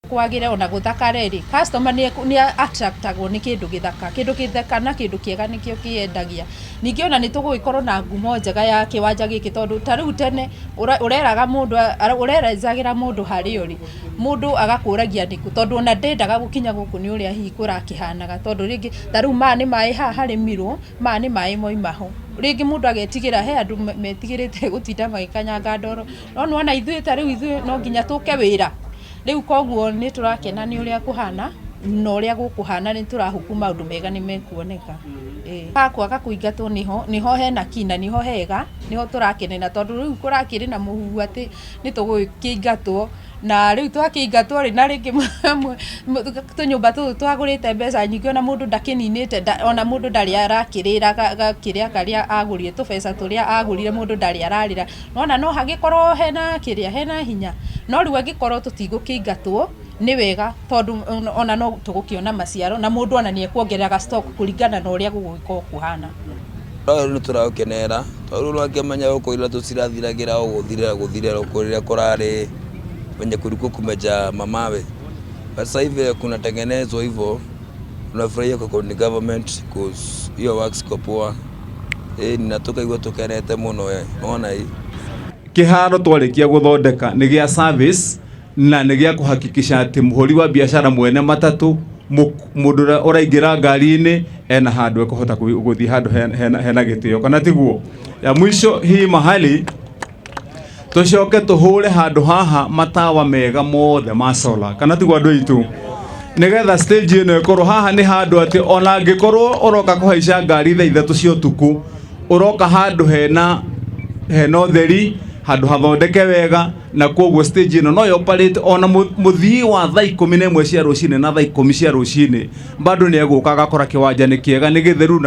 kwagire ona guthakare ri customer ni attractagwo ni kindu githaka na kindu kiega nikio kiendagia ningi ona ni tuguikorwo na ngumo njega ya kiwanja giki tondu tariu tene ureraga mundu urerezagira mundu hari uri mundu agakuragia niku tondu ona ndendaga gukinya guku ni uria hihi kurakihanaga tondu ringi tariu mani mai ha hari mirwo mani mai moimaho ringi mundu agetigira he andu metigirite gutinda magikanyanga ndoro no ona ithuĩ tariu ithuĩ no nginya tuke wira riu koguo ni turakena ni uria kuhana no uria gukuhana ni turahuku maundu mega ni mekuoneka kwaga kuingatwo niho hena kina niho hega niho turakenena tondu riu kurakiri na muhuhu ati ni tugukingatwo na riu twakingatwo ri na ringi tunyumba tu twagurite mbeca nyingi ona mundu ndakininite ona mundu ndari arakirira kiria karia agurire tubeca turia agurire mundu ndari ararira nona no hagikorwo hena hinya no riu agikorwo tutigukingatwo ni wega tondu ona no tugukiona maciaro na mundu ona nie kuongerera stock kuringana na uria gugwiko kuhana ni turakenera tondu no akimenya uko ila tucirathiragira guthirira kuria kurari wenye kulikuwa kumeja mamawe. Sasa hivi kunatengenezwa hivyo, tunafurahia kwa ni government cause hiyo works kwa poa. Ninatoka hivyo tukenete muno unaona hii. Kiharo twarikia guthondeka ni gia service na ni gia kuhakikisha ati muhuri wa biashara mwene matatu mundu uraingira ngari-ini ena handu ekuhota guthi handu hena gitio kana tiguo. Ya mwisho hii mahali tucoke tuhure handu haha matawa mega mothe ma solar kana tigwa andu itu nigetha stage ino ikorwo haha ni handu ati ona ngikorwo uroka kuhaica ngari thaa 3 cia utuku uroka handu hena utheri handu hathondeke wega na koguo stage ino no operate ona muthii wa thaa 11 cia rucini na thaa 10 cia rucini bado ni eguka agakora kiwanja ni kiega ni githeru.